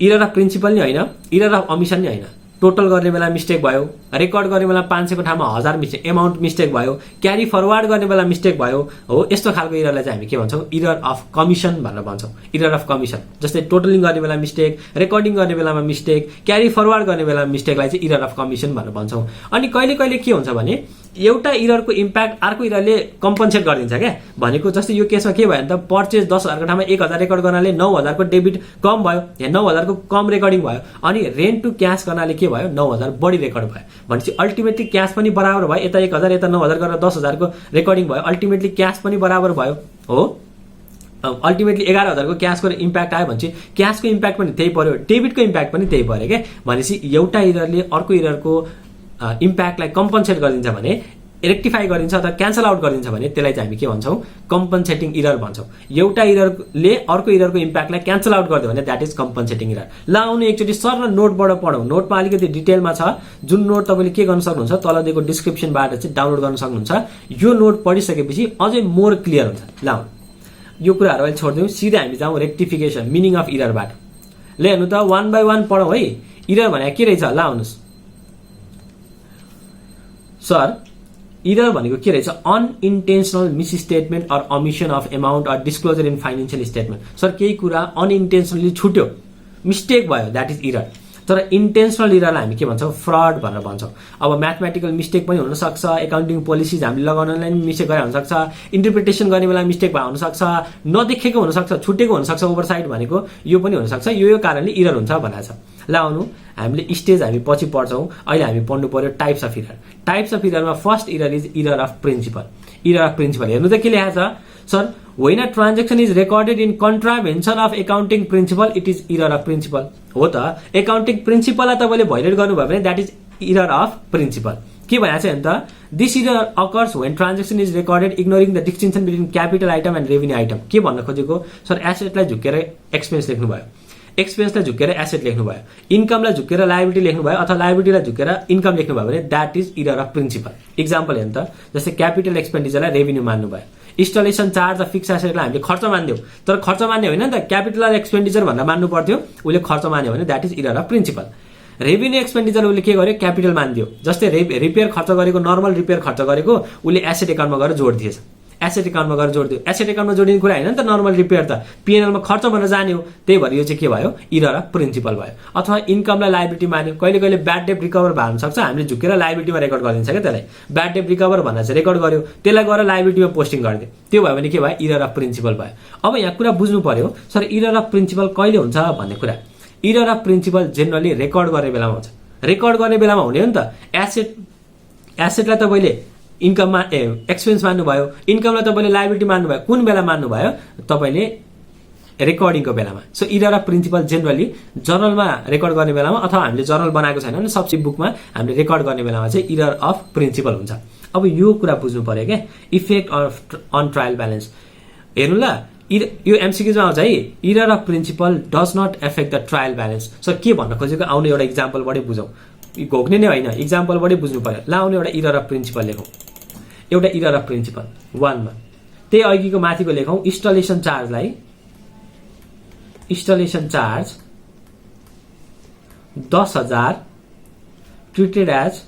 इरर अफ प्रिन्सिपल नै होइन, इरर अफ अमिसन नै होइन, टोटल गर्ने बेला मिस्टेक भयो, रेकर्ड गर्ने बेला 500 को ठाउँमा 1000 मिस्टेक एमाउन्ट मिस्टेक भयो, क्यारी फरवर्ड गर्ने बेला मिस्टेक भयो हो। यस्तो खालको इररलाई चाहिँ हामी के भन्छौँ, इरर अफ कमिसन भनेर भन्छौँ। इरर अफ कमिसन जस्तै टोटलिङ गर्ने बेला मिस्टेक, रेकर्डिङ गर्ने बेलामा मिस्टेक, क्यारी फरवर्ड गर्ने बेलामा मिस्टेकलाई चाहिँ इरर अफ कमिसन भनेर भन्छौँ। अनि कहिले कहिले के हुन्छ भने एउटा इररको इम्प्याक्ट अर्को इररले कम्पन्सेट गरिदिन्छ क्या। भनेको जस्तै यो केसमा के भयो भने त पर्चेज 10,000 को ठाउँमा 1,000 रेकर्ड गर्नाले 9,000 को डेबिट कम भयो, या 9,000 को कम रेकर्डिङ भयो। अनि रेन्ट टु क्यास गर्नाले के भयो, 9,000 बढी रेकर्ड भयो। भनेपछि अल्टिमेटली क्यास पनि बराबर भयो, यता 1,000 यता 9,000 गरेर 10,000 को रेकर्डिङ भयो, अल्टिमेटली क्यास पनि बराबर भयो हो। अल्टिमेटली 11,000 को क्यासको इम्प्याक्ट आयो भने चाहिँ क्यासको इम्प्याक्ट पनि त्यही पर्यो, डेबिटको इम्प्याक्ट पनि त्यही पर्यो क्या। भनेपछि एउटा इररले अर्को इररको इम्प्याक्टलाई कम्पन्सेट गरिदिन्छ भने, रेक्टिफाई गरिदिन्छ अथवा क्यान्सल आउट गरिदिन्छ भने त्यसलाई चाहिँ हामी के भन्छौँ, कम्पन्सेटिङ इरर भन्छौँ। एउटा इररले अर्को इररको इम्प्याक्टलाई क्यान्सल आउट गरिदियो भने द्याट इज कम्पन्सेटिङ इरर। ल आउनु एकचोटि सर नोटबाट पढौँ। नोटमा अलिकति डिटेलमा छ, जुन नोट तपाईँले के गर्न सक्नुहुन्छ, तल दिएको डिस्क्रिप्सनबाट चाहिँ डाउनलोड गर्न सक्नुहुन्छ। यो नोट पढिसकेपछि अझै मोर क्लियर हुन्छ। ल आउनु यो कुराहरू अहिले छोडिदिउँ, सिधै हामी जाउँ रेक्टिफिकेसन मिनिङ अफ इररबाट। ल हेर्नु त 1 by 1 पढौँ है। इरर भनेको के रहेछ, ल आउनुहोस् सर। इरर भनेको के रहेछ, unintentional misstatement or omission of amount or disclosure in financial statement. Sir केही कुरा अनइन्टेन्सनली छुट्यो, मिस्टेक भयो, द्याट इज इरर। तर इन्टेन्सनल इररलाई हामी के भन्छौँ, फ्रड भनेर भन्छौँ। अब म्याथमेटिकल मिस्टेक पनि हुनसक्छ, एकाउन्टिङ पोलिसिज हामीले लगाउनलाई मिस्टेक गरे हुनसक्छ, इन्टरप्रिटेसन गर्ने बेला मिस्टेक भए हुनसक्छ, नदेखेको हुनसक्छ, छुटेको हुनसक्छ, ओभरसाइट भनेको यो पनि हुनसक्छ। यो कारणले इरर हुन्छ भनेको छ। ल आउनु हामीले स्टेज हामी पछि पढ्छौँ, अहिले हामी पढ्नु पर्यो types of error. Types of इररमा first error is error of principle. Error of principle हेर्नु त के लेखा छ sir, when a transaction is recorded in contravention of accounting principle it is error of principle। हो त एकाउन्टिङ प्रिन्सिपललाई तपाईँले violate गर्नुभयो भने that is error of principle. के भनेको छ भने त this error occurs when transaction is recorded ignoring the distinction between capital item and revenue item. के भन्न खोजेको सर, एसेटलाई झुकेर एक्सपेन्स लेख्नुभयो, एक्सपेन्सलाई झुकेर एसेट लेख्नुभयो, इन्कमलाई झुकेर लायबिलिटी लेख्नुभयो अथवा लायबिलिटीलाई झुकेर इन्कम लेख्नुभयो भने that is error of principle. Example हेर्नु त, जस्तै क्यापिटल एक्सपेन्डिचरलाई रेभिन्यू मान्नुभयो, इन्स्टलेसन चार्ज र फिक्स एसेटलाई हामीले खर्च मान्दियौँ, तर खर्च मान्यो होइन नि त, क्यापिटल एक्सपेन्डिचर भनेर मान्नु पर्थ्यो, उसले खर्च मान्यो भने that is error of principle. Revenue expenditure उसले के गर्यो, क्यापिटल मानिदियो। जस्तै रिपेयर खर्च गरेको, नर्मल रिपेयर खर्च गरेको उसले एसेट एकाउन्टमा गएर जोड दिएछ, एसेट एकाउन्टमा गएर जोड दियो। एसेट एकाउन्टमा जोडिने कुरा होइन नि त, नर्मल रिपेयर त पिएनएलमा खर्च भनेर जान्यो, त्यही भएर यो चाहिँ के भयो, इरर अफ प्रिन्सिपल भयो। अथवा इन्कमलाई लायबिलिटी मान्यो, कहिले कहिले ब्याड डेट रिकभर भए हुनसक्छ, हामीले झुकेर लायबिलिटीमा रेकर्ड गरिदिन्छ क्या त्यसलाई। ब्याड डेट रिकभर भनेर चाहिँ रेकर्ड गर्यो, त्यसलाई गएर लायबिलिटीमा पोस्टिङ गरिदियो, त्यो भयो भने के भयो, इरर अफ प्रिन्सिपल भयो। अब यहाँ कुरा बुझ्नु पर्यो सर, इरर अफ प्रिन्सिपल कहिले हुन्छ भन्ने कुरा। Error of principle generally record गर्ने बेलामा हुन्छ। रेकर्ड गर्ने बेलामा हुने हो नि त, एसेटलाई तपाईँले इन्कममा एक्सपेन्स मान्नुभयो, इन्कमलाई तपाईँले लायबिलिटी मान्नुभयो, कुन बेला मान्नुभयो, तपाईँले रेकर्डिङको बेलामा। So error of principle generally जर्नलमा रेकर्ड गर्ने बेलामा अथवा हामीले जर्नल बनाएको छैन भने सब्सिडी बुकमा हामीले रेकर्ड गर्ने बेलामा चाहिँ इरर अफ प्रिन्सिपल हुन्छ। अब यो कुरा बुझ्नु पर्यो क्या, इफेक्ट अन ट्रायल ब्यालेन्स। हेर्नु ल, यो एमसिक्यूमा आउँछ है, error of principle does not affect the trial balance. So के भन्न खोजेको, आउने एउटा इक्जाम्पलबाटै बुझौँ, घोक्ने नै होइन, इक्जाम्पलबाटै बुझ्नु पर्यो। ल आउने एउटा इरर अफ प्रिन्सिपल लेखौँ, एउटा इरर अफ प्रिन्सिपल 1 मा त्यही अघिको माथिको लेखौँ, इन्स्टलेसन चार्जलाई, installation charge 10,000 treated as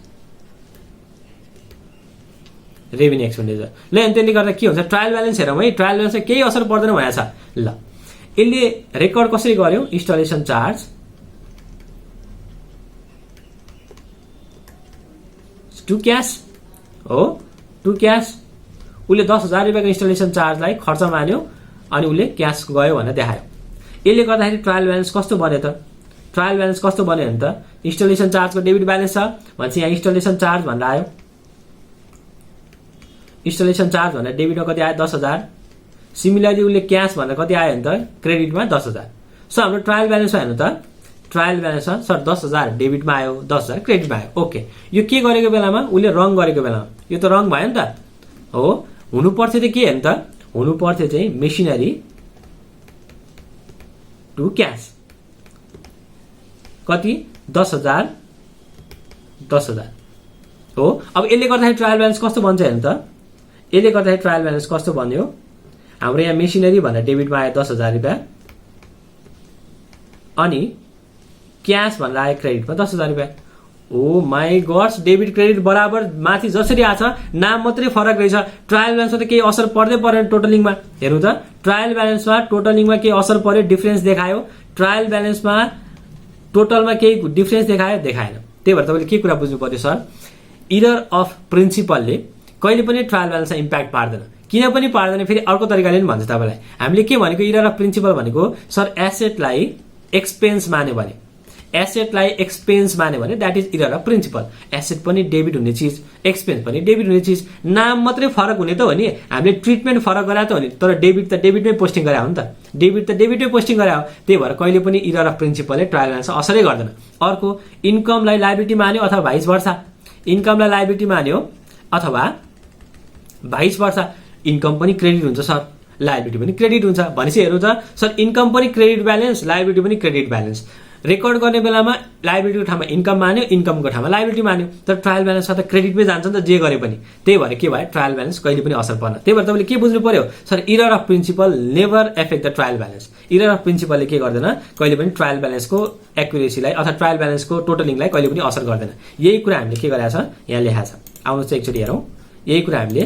revenue expenditure. ल त्यसले गर्दा के हुन्छ, ट्रायल ब्यालेन्स हेरौँ है, ट्रायल ब्यालेन्समा केही असर पर्दैन भनेको छ। ल यसले रेकर्ड कसरी गर्यो, इन्स्टलेसन चार्ज टु क्यास हो, टु क्यास। उसले 10,000 रुपियाँको इन्स्टलेसन चार्जलाई खर्च मान्यो अनि उसले क्यास गयो भनेर देखायो। यसले गर्दाखेरि ट्रायल ब्यालेन्स कस्तो बन्यो त, ट्रायल ब्यालेन्स कस्तो बन्यो भने त, इन्स्टलेसन चार्जको डेबिट ब्यालेन्स छ भनेपछि यहाँ इन्स्टलेसन चार्ज भनेर आयो, इन्स्टलेसन चार्ज भनेर डेबिटमा कति आयो, 10,000। सिमिलरली उसले क्यास भनेर कति आयो भने त, क्रेडिटमा 10,000। सो हाम्रो ट्रायल ब्यालेन्समा हेर्नु त, ट्रायल ब्यालेन्समा सर 10,000 डेबिटमा आयो, 10,000 क्रेडिटमा आयो। ओके, यो के गरेको बेलामा, उसले रङ गरेको बेलामा यो त रङ भयो नि त हो। हुनु पर्थ्यो त के हेर्नु त, हुनु पर्थ्यो चाहिँ मेसिनरी टु क्यास, कति 10,000 हो। अब यसले गर्दाखेरि ट्रायल ब्यालेन्स कस्तो बन्छ हेर्नु त, यसले गर्दाखेरि ट्रायल ब्यालेन्स कस्तो बन्यो, हाम्रो यहाँ मेसिनरी भनेर डेबिटमा आयो 10,000 रुपियाँ अनि क्यास भनेर आयो क्रेडिटमा 10,000 रुपियाँ ओ माई गड्स, डेबिट क्रेडिट बराबर माथि जसरी आछ नाम मात्रै फरक रहेछ। ट्रायल ब्यालेन्समा त केही असर पर्दै परेन टोटलिङमा। हेर्नु त ट्रायल ब्यालेन्समा टोटलिङमा केही असर पर्यो, डिफरेन्स देखायो। ट्रायल ब्यालेन्समा टोटलमा केही डिफरेन्स देखायो, देखाएन। त्यही भएर तपाईँले के कुरा बुझ्नु पर्यो सर, इरर अफ प्रिन्सिपलले कहिले पनि ट्रायल ब्यालेन्समा इम्प्याक्ट पार्दैन। किन पनि पार्दैन फेरि अर्को तरिकाले पनि भन्छ तपाईँलाई। हामीले के भनेको इरर अफ प्रिन्सिपल भनेको सर एसेटलाई एक्सपेन्स मान्यो भने, एसेटलाई एक्सपेन्स मान्यो भने that is error of principle. Asset पनि डेबिट हुने चिज, एक्सपेन्स पनि डेबिट हुने चिज, नाम मात्रै फरक हुने त हो नि। हामीले ट्रिटमेन्ट फरक गराए त हो नि, तर डेबिट त डेबिटमै पोस्टिङ गरे हो नि त, डेबिट त डेबिटमै पोस्टिङ गरे हो। त्यही भएर कहिले पनि इरर अफ प्रिन्सिपलले ट्रायल ब्यालेन्स असरै गर्दैन। अर्को, इन्कमलाई लायबिलिटी मान्यो अथवा भाइस वर्सा, इन्कमलाई लायबिलिटी मान्यो अथवा भाइस वर्सा। इन्कम पनि क्रेडिट हुन्छ सर, लायबिलिटी पनि क्रेडिट हुन्छ भनेपछि हेर्नु त सर, इन्कम पनि क्रेडिट ब्यालेन्स, लायबिलिटी पनि क्रेडिट ब्यालेन्स। रेकर्ड गर्ने बेलामा लायबिलिटीको ठाउँमा इन्कम मान्यो, इन्कमको ठाउँमा लायबिलिटी मान्यो, तर ट्रायल ब्यालेन्समा त क्रेडिटमै जान्छ नि त जे गरे पनि। त्यही भएर के भयो, ट्रायल ब्यालेन्स कहिले पनि असर पर्न। त्यही भएर तपाईँले के बुझ्नु पर्यो sir, error of principle never affect the trial balance. Error of प्रिन्सिपलले के गर्दैन, कहिले पनि ट्रायल ब्यालेन्सको एक्युरेसीलाई अथवा ट्रायल ब्यालेन्सको टोटलिङलाई कहिले पनि असर गर्दैन। यही कुरा हामीले के गरेका छ यहाँ लेखा छ। आउनुहोस् चाहिँ एकचोटि हेरौँ, यही कुरा हामीले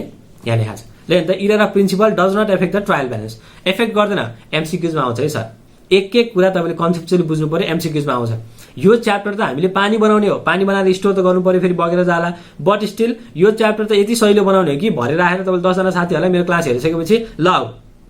यहाँ लेखा छ। ल त error of principle does not affect the trial balance. Affect गर्दैन, एमसिक्युजमा आउँछ है सर। एक एक कुरा तपाईँले कन्सेप्चुअली बुझ्नु पर्यो, एमसिक्युजमा आउँछ। यो च्याप्टर त हामीले पानी बनाउने हो, पानी बनाएर स्टोर त गर्नु पर्यो, फेरि बगेर जाला। बट स्टिल यो च्याप्टर त यति सहिलो बनाउने हो कि भरे राखेर तपाईँले 10 जना साथीहरूलाई मेरो क्लास हेरिसकेपछि ल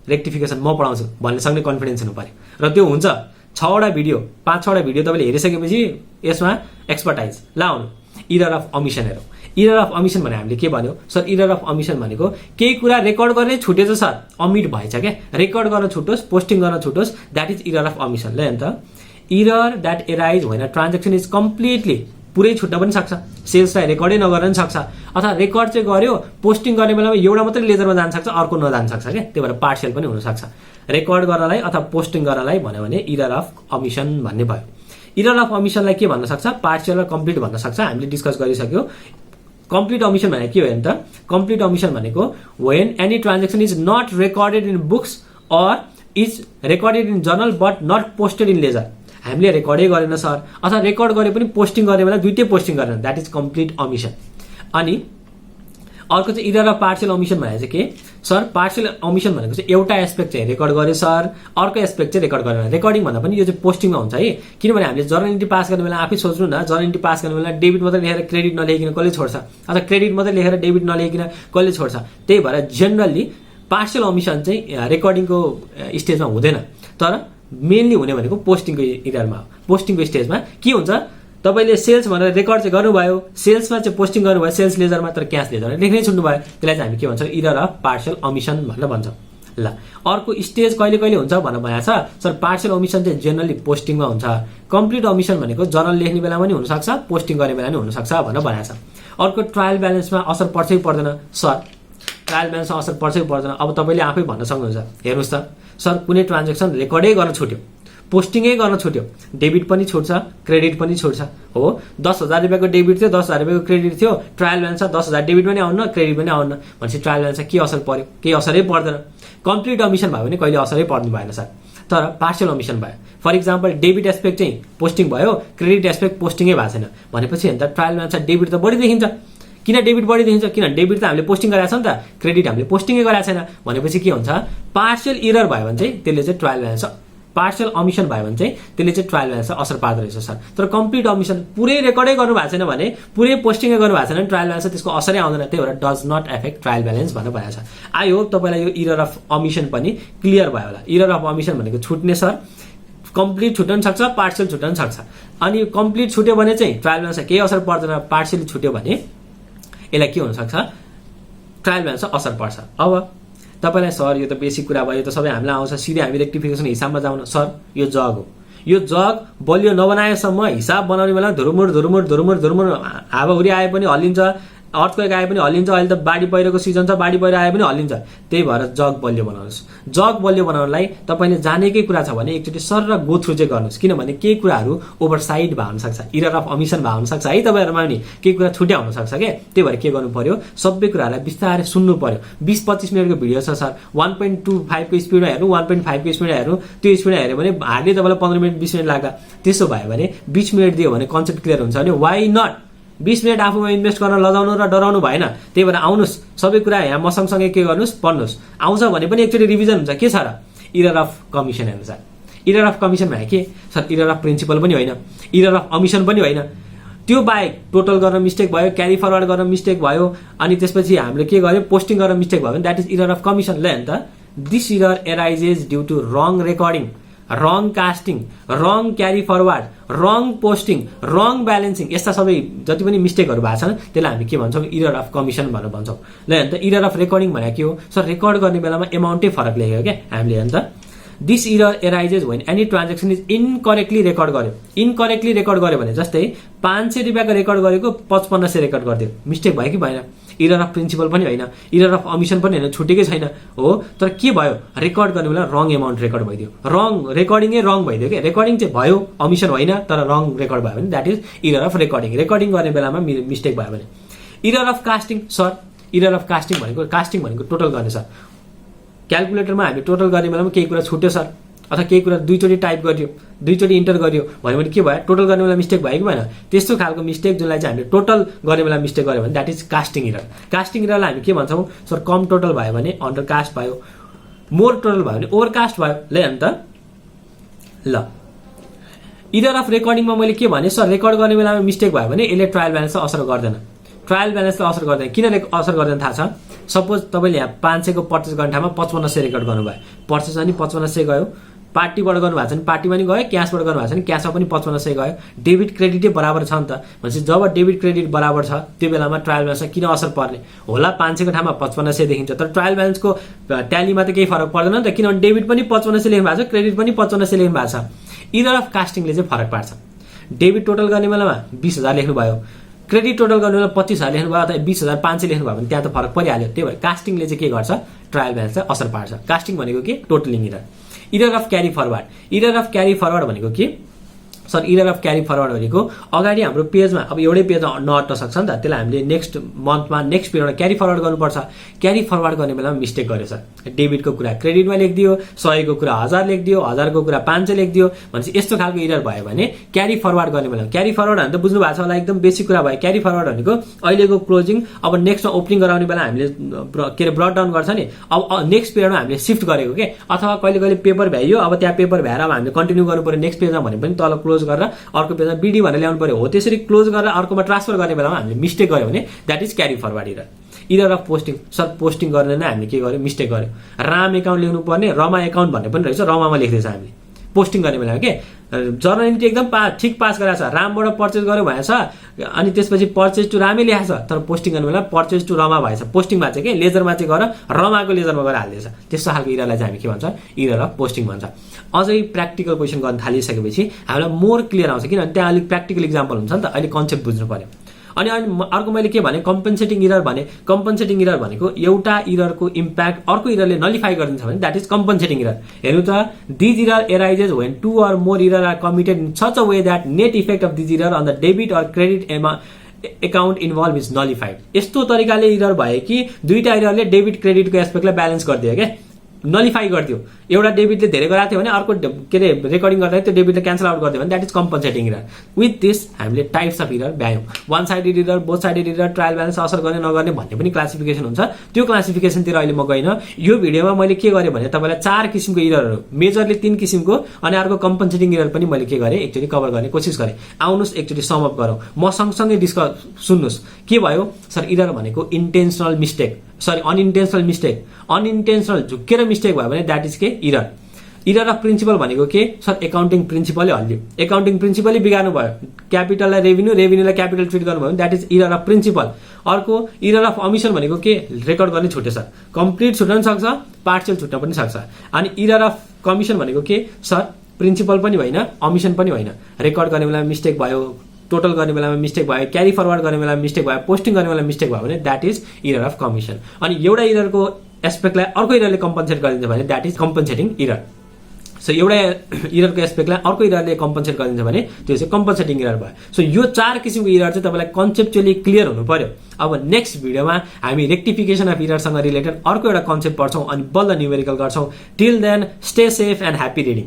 रेक्टिफिकेसन म पढाउँछु भन्ने सक्ने कन्फिडेन्स हुनु पर्यो। र त्यो हुन्छ 6वटा भिडियो 5-6वटा भिडियो तपाईँले हेरिसकेपछि यसमा एक्सपर्टाइज लाउनु। इरर अफ अमिसन हेरौँ। इरर अफ अमिसन भने हामीले के भन्यो सर, इरर अफ अमिसन भनेको केही कुरा रेकर्ड गर्ने छुटेछ सर, अमिट भएछ क्या, रेकर्ड गर्न छुटोस्, पोस्टिङ गर्न छुटोस्, that is error of omission. ल हेर्नु त, इरर द्याट एराइज होइन ट्रान्जेक्सन इज कम्प्लिटली, पुरै छुट्न पनि सक्छ, सेल्सलाई रेकर्डै नगर्न पनि सक्छ, अथवा रेकर्ड चाहिँ गर्यो पोस्टिङ गर्ने बेलामा एउटा मात्रै लेजरमा जान सक्छ, अर्को नजान सक्छ क्या। त्यही भएर पार्सियल पनि हुनसक्छ। रेकर्ड गर्नलाई अथवा पोस्टिङ गर्नलाई भन्यो भने इरर अफ अमिसन भन्ने भयो। इरर अफ अमिसनलाई के भन्न सक्छ, पार्सियल र कम्प्लिट भन्न सक्छ। हामीले डिस्कस गरिसक्यो। कम्प्लिट अमिसन भनेको के हो भने त, कम्प्लिट अमिसन भनेको when any transaction is not recorded in books or is recorded in journal but not posted in ledger. हामीले रेकर्डै गरेन सर, अथवा रेकर्ड गरे पनि पोस्टिङ गर्ने बेला दुइटै पोस्टिङ गरेन, द्याट इज कम्प्लिट अमिसन। अनि अर्को चाहिँ इरर अफ पार्सियल अमिसन भनेको चाहिँ के सर, पार्सियल अमिसन भनेको चाहिँ एउटा एस्पेक्ट चाहिँ रेकर्ड गरे सर, अर्को एस्पेक्ट चाहिँ रेकर्ड गरेन। रेकर्डिङ भन्दा पनि यो चाहिँ पोस्टिङमा हुन्छ है, किनभने हामीले जर्नल इन्ट्री पास गर्ने बेला आफै सोच्नु न, जर्नल इन्ट्री पास गर्ने बेला डेबिट मात्रै लेखेर क्रेडिट नलेखिकन कसले छोड्छ, अथवा क्रेडिट मात्रै लेखेर डेबिट नलेखिकन कसले छोड्छ। त्यही भएर जेनरली पार्सियल अमिसन चाहिँ रेकर्डिङको स्टेजमा हुँदैन, तर मेनली हुने भनेको पोस्टिङको इररमा हो। पोस्टिङको स्टेजमा के हुन्छ, तपाईँले सेल्स भनेर रेकर्ड चाहिँ गर्नुभयो, सेल्समा चाहिँ पोस्टिङ गर्नुभयो सेल्स लेजरमा, तर क्यास लेजरमा लेख्नै छुट्नु भयो, त्यसलाई चाहिँ हामी के भन्छौँ, इरर अफ पार्सियल अमिसन भनेर भन्छौँ। ल अर्को स्टेज कहिले कहिले हुन्छ भनेर भनेको छ सर, पार्सियल अमिसन चाहिँ जेनरली पोस्टिङमा हुन्छ। कम्प्लिट अमिसन भनेको जर्नल लेख्ने बेला पनि हुनसक्छ, पोस्टिङ गर्ने बेला पनि हुनसक्छ भनेर भनेको छ। अर्को ट्रायल ब्यालेन्समा असर पर्छ कि पर्दैन सर, ट्रायल ब्यालेन्समा असर पर्छ कि पर्दैन अब तपाईँले आफै भन्न सक्नुहुन्छ। हेर्नुहोस् त सर, कुनै ट्रान्जेक्सन रेकर्डै गर्न छुट्यो, पोस्टिङै गर्न छुट्यो, डेबिट पनि छुट्छ, क्रेडिट पनि छुट्छ हो। 10,000 रुपियाँको डेबिट थियो, 10,000 रुपियाँको क्रेडिट थियो, ट्रायल ब्यालेन्समा 10,000 डेबिट पनि आउन क्रेडिट पनि आउन भनेपछि ट्रायल ब्यालेन्समा के असर पर्यो, केही असरै पर्दैन। कम्प्लिट अमिसन भयो भने कहिले असरै पर्नु भएन सर, तर पार्सियल अमिसन भयो। फर इक्जाम्पल डेबिट एस्पेक्ट चाहिँ पोस्टिङ भयो, क्रेडिट एस्पेक्ट पोस्टिङै भएको छैन भनेपछि हेर्दा ट्रायल ब्यालेन्समा डेबिट त बढी देखिन्छ। किन डेबिट बढी देखिन्छ, किन डेबिट त हामीले पोस्टिङ गरेको छ नि त, क्रेडिट हामीले पोस्टिङै गरेको छैन भनेपछि के हुन्छ, पार्सियल इरर भयो भने चाहिँ त्यसले चाहिँ ट्रायल ब्यालेन्स, पार्सियल अमिसन भयो भने चाहिँ त्यसले चाहिँ ट्रायल ब्यालेन्सलाई असर पार्दो रहेछ सर। तर कम्प्लिट अमिसन पुरै रेकर्डै गर्नु भएको छैन भने, पुरै पोस्टिङै गर्नु भएको छैन भने ट्रायल ब्यालेन्स त्यसको असरै आउँदैन। त्यही भएर does not affect trial balance भनेर भनेको छ। आई होप तपाईँलाई यो इरर अफ अमिसन पनि क्लियर भयो होला। इरर अफ अमिसन भनेको छुट्ने सर, कम्प्लिट छुट्न सक्छ, पार्सियल छुट्न सक्छ। अनि कम्प्लिट छुट्यो भने चाहिँ ट्रायल ब्यालेन्समा केही असर पर्दैन, पार्सियल छुट्यो भने यसलाई के हुनसक्छ, ट्रायल ब्यालेन्समा असर पर्छ। अब तपाईँलाई सर यो त बेसिक कुरा भयो, यो त सबै हामीलाई आउँछ, सिधै हामी रेक्टिफिकेसन हिसाबमा जाउँ। सर यो जग हो, यो जग बलियो नबनाएसम्म हिसाब बनाउने बेला धुरुमुर धुरुमुर धुरुमुर धुरुमुर हावाहुरी आए पनि हल्लिन्छ, अर्थक्वेक आए पनि हल्लिन्छ, अहिले त बाढी पहिरोको सिजन छ, बाढी पहिरो आए पनि हल्लिन्छ। त्यही भएर जग बलियो बनाउनुहोस्। जग बलियो बनाउनलाई तपाईँले जानेकै कुरा छ भने एकचोटि सर र गो थ्रु चाहिँ गर्नुहोस्, किनभने केही कुराहरू ओभरसाइड भए हुनसक्छ, इरर अफ अमिसन भए हुनसक्छ है, तपाईँहरूमा पनि केही कुरा छुट्या हुनसक्छ क्या। त्यही भएर के गर्नु पर्यो, सबै कुराहरूलाई बिस्तारै सुन्नु पर्यो। 20-25 मिनटको भिडियो छ सर, 1.25 को स्पिडमा हेर्नु, 1.5 को स्पिडमा हेर्नु, त्यो स्पिडमा हेऱ्यो भने हार्डली तपाईँलाई 15 मिनट 20 मिनट लाग्ला। त्यसो भयो भने 20 मिनट दियो भने कन्सेप्ट क्लियर हुन्छ भने वाइ नट 20 मिनट आफूमा इन्भेस्ट गर्न लजाउनु र डराउनु भएन। त्यही भएर आउनुहोस्, सबै कुरा यहाँ मसँगसँगै के गर्नुहोस्, पढ्नुहोस्। आउँछ भने पनि एकचोटि रिभिजन हुन्छ। के छ र, इरर अफ कमिसन हेर्नु सर। इरर अफ कमिसन भने के सर, इरर अफ प्रिन्सिपल पनि होइन, इरर अफ अमिसन पनि होइन, त्यो बाहेक टोटल गर्न मिस्टेक भयो, क्यारी फरवर्ड गर्न मिस्टेक भयो, अनि त्यसपछि हामीले के गर्यो, पोस्टिङ गर्न मिस्टेक भयो भने that is error of commission. ल हेर्नु त, this error arises due to wrong recording, wrong casting, wrong carry forward, wrong posting, wrong balancing, यस्ता सबै जति पनि मिस्टेकहरू भएको छन् त्यसलाई हामी के भन्छौँ, इरर अफ कमिसन भनेर भन्छौँ। ल हेर्नु त, इरर अफ रेकर्डिङ भने के हो सर, रेकर्ड गर्ने बेलामा एमाउन्टै फरक लेख्यो क्या हामीले। हेर्नु त, this error arises when any transaction is incorrectly record गर्यो। इनकरेक्टली रेकर्ड गर्यो भने जस्तै 500 रुपियाँको रेकर्ड गरेको 5500 रेकर्ड गरिदियो, मिस्टेक भयो कि भएन? इरर अफ प्रिन्सिपल पनि होइन, इरर अफ अमिसन पनि होइन, छुटेकै छैन हो। तर के भयो, रेकर्ड गर्ने बेला रङ एमाउन्ट रेकर्ड भइदियो, रङ रेकर्डिङै रङ भइदियो क्या। रेकर्डिङ चाहिँ भयो, अमिसन होइन, तर रङ रेकर्ड भयो भने that is error of recording. Recording गर्ने बेलामा मिस्टेक भयो भने। Error of casting sir, error of casting भनेको टोटल गर्ने सर। क्यालकुलेटरमा हामी टोटल गर्ने बेलामा केही कुरा छुट्यो सर, अथवा केही कुरा दुईचोटि टाइप गरियो, दुईचोटि इन्टर गरियो भन्यो भने के भयो, टोटल गर्ने बेला मिस्टेक भयो कि भएन? त्यस्तो खालको मिस्टेक जुनलाई चाहिँ हामीले टोटल गर्ने बेला मिस्टेक गर्यो भने that is casting error. Casting इररलाई हामी के भन्छौँ सर, कम टोटल भयो भने अन्डर कास्ट भयो, मोर टोटल भयो भने ओभर कास्ट भयो। ल हेर्नु त, ल इरर अफ रेकर्डिङमा मैले के भने सर, रेकर्ड गर्ने बेलामा मिस्टेक भयो भने यसले ट्रायल ब्यालेन्सलाई असर गर्दैन। ट्रायल ब्यालेन्सलाई असर गर्दैन, किन असर गर्दैन थाहा छ? सपोज तपाईँले यहाँ 500 को पर्चेस गर्ने ठाउँमा 5500 रेकर्ड गर्नुभयो, पर्चेस अनि 5500 गयो, पार्टीबाट गर्नुभएको छ भने पार्टीमा पनि गयो, क्यासबाट गर्नुभएको छ भने क्यासमा पनि 5500 गयो। डेबिट क्रेडिटै बराबर छ नि त, भनेपछि जब डेबिट क्रेडिट बराबर छ त्यो बेलामा ट्रायल ब्यालेन्समा किन असर पर्ने होला? 500 को ठाउँमा 5500 देखिन्छ, तर ट्रायल ब्यालेन्सको ट्यालीमा त केही फरक पर्दैन नि त, किनभने डेबिट पनि 5500 लेख्नु भएको छ, क्रेडिट पनि 5500 लेख्नु भएको छ। इरर अफ कास्टिङले चाहिँ फरक पार्छ। डेबिट टोटल गर्ने बेलामा 20000 लेख्नुभयो, क्रेडिट टोटल गर्ने बेला 25000 लेख्नुभयो अथवा 20500 लेख्नुभयो भने त्यहाँ त फरक परिहाल्यो। त्यही भएर कास्टिङले चाहिँ के गर्छ, ट्रायल ब्यालेन्सलाई असर पार्छ। कास्टिङ भनेको के, totaling error. Error of carry forward, error of carry forward भनेको के sir, error of carry forward भनेको अगाडि हाम्रो पेजमा अब एउटै पेजमा नअट्न सक्छ नि त, त्यसलाई हामीले नेक्स्ट मन्थमा नेक्स्ट पिरियडमा क्यारी फरवर्ड गर्नुपर्छ। क्यारी फरवर्ड गर्ने बेलामा मिस्टेक गर्यो सर, डेबिटको कुरा क्रेडिटमा लेखिदियो, 100 को कुरा 1000 लेखिदियो, 1000 को कुरा 500 लेखिदियो, भनेपछि यस्तो खालको इरर भयो भने क्यारी फरवर्ड गर्ने बेलामा, क्यारी फरवर्ड भने त बुझ्नु भएको छ होला, एकदम बेसिक कुरा भयो। क्यारी फरवर्ड भनेको अहिलेको क्लोजिङ अब नेक्स्टमा ओपनिङ गराउने बेला हामीले के अरे ब्रट डाउन गर्छ नि, अब नेक्स्ट पिरियडमा हामीले सिफ्ट गरेको के, अथवा कहिले कहिले पेपर भ्याइयो, अब त्यहाँ पेपर भ्याएर अब हामीले कन्टिन्यू गर्नु पर्यो नेक्स्ट पेजमा भने पनि तल क्लोज गरेर अर्को पेजमा बिडी भनेर ल्याउनु पर्यो हो। त्यसरी क्लोज गरेर अर्कोमा ट्रान्सफर गर्ने बेलामा हामीले मिस्टेक गर्यो भने that is carry forward error. Error of posting sir, posting गर्ने नै हामीले के गर्यो, मिस्टेक गर्यो। राम एकाउन्ट लेख्नु पर्ने रमा एकाउन्ट भन्ने पनि रहेछ, रमामा लेख्दैछ हामीले पोस्टिङ गर्ने बेलामा के। जर्नलिटी एकदम ठिक पास गरेको छ, रामबाट पर्चेज गर्यो भनेछ, अनि त्यसपछि पर्चेज टु रामै लेखाएको छ, तर पोस्टिङ गर्ने बेला पर्चेज टु रमा भएछ। पोस्टिङमा चाहिँ के, लेजरमा चाहिँ गएर रमाको लेजरमा गएर हालिदिएछ। त्यस्तो खालको इररलाई चाहिँ हामी के भन्छ, इरर अफ पोस्टिङ भन्छ। अझै प्र्याक्टिकल क्वेसन गर्न थालिसकेपछि हामीलाई मोर क्लियर आउँछ, किनभने त्यहाँ अलिक प्र्याक्टिकल इक्जाम्पल हुन्छ नि त, अहिले कन्सेप्ट बुझ्नु पर्यो। अनि अर्को मैले के भने, कम्पेन्सेटिङ इरर भने। कम्पेन्सेटिङ इरर भनेको एउटा इररको इम्प्याक्ट अर्को इररले नलिफाई गरिदिन्छ भने द्याट इज कम्पेन्सेटिङ इरर। हेर्नु त, these error arises when 2 or more error are committed in such a way that net effect of these error on the debit or credit account involved is nullified. यस्तो तरिकाले error भयो कि दुईटा इररले debit क्रेडिटको एस्पेक्टलाई balance गरिदियो क्या, nullify गरिदियो। एउटा डेबिटले धेरै गराएको थियो भने अर्को के अरे रेकर्डिङ गर्दा त्यो डेबिटले क्यान्सल आउट गरिदियो भने that is compensating error. With this हामीले टाइप्स अफ इरर भ्यायौँ। One sided error, both sided error, trial balance असर गर्ने नगर्ने भन्ने पनि क्लासिफिकेसन हुन्छ। त्यो क्लासिफिकेसनतिर अहिले म गइनँ। यो भिडियोमा मैले के गरेँ भने तपाईँलाई 4 किसिमको इररहरू, मेजरली 3 किसिमको, अनि अर्को कम्पन्सेटिङ इरर पनि मैले के गरेँ, एकचोटि कभर गर्ने कोसिस गरेँ। आउनुहोस् एकचोटि सम अप गरौँ, म सँगसँगै सुन्नुहोस्। के भयो सर, इरर भनेको intentional mistake, sorry unintentional mistake. Unintentional झुक्केर मिस्टेक भयो भने द्याट इज के, इरर। इरर अफ प्रिन्सिपल भनेको के सर, एकाउन्टिङ प्रिन्सिपलै हल्लियो, एकाउन्टिङ प्रिन्सिपलै बिगार्नु भयो, क्यापिटललाई रेभिन्यू, रेभिन्यूलाई क्यापिटल ट्रिट गर्नुभयो भने that is error of principle. अर्को इरर अफ अमिसन भनेको के, रेकर्ड गर्ने छुटेछ, कम्प्लिट छुट्न सक्छ, पार्टियल छुट्न पनि सक्छ। अनि इरर अफ कमिसन भनेको के सर, प्रिन्सिपल पनि होइन, अमिसन पनि होइन, रेकर्ड गर्ने बेला मिस्टेक भयो, टोटल गर्ने बेलामा मिस्टेक भयो, क्यारी फरवर्ड गर्ने बेलामा मिस्टेक भयो, पोस्टिङ गर्ने बेलामा मिस्टेक भयो भने that is error of commission. अनि एउटा इररको एस्पेक्टलाई अर्को इररले कम्पन्सेट गरिदिन्छ भने that is compensating error. So एउटा इररको एस्पेक्टलाई अर्को इररले कम्पन्सेट गरिदिन्छ भने त्यो चाहिँ कम्पन्सेटिङ इरर भयो। सो यो 4 किसिमको इरर चाहिँ तपाईँलाई कन्सेप्चुअली क्लियर हुनु पर्यो। अब नेक्स्ट भिडियोमा हामी रेक्टिफिकेसन अफ इररसँग रिलेटेड अर्को एउटा कन्सेप्ट पढ्छौँ अनि बल्ल न्युमेरिकल गर्छौँ। Till then stay safe and happy reading.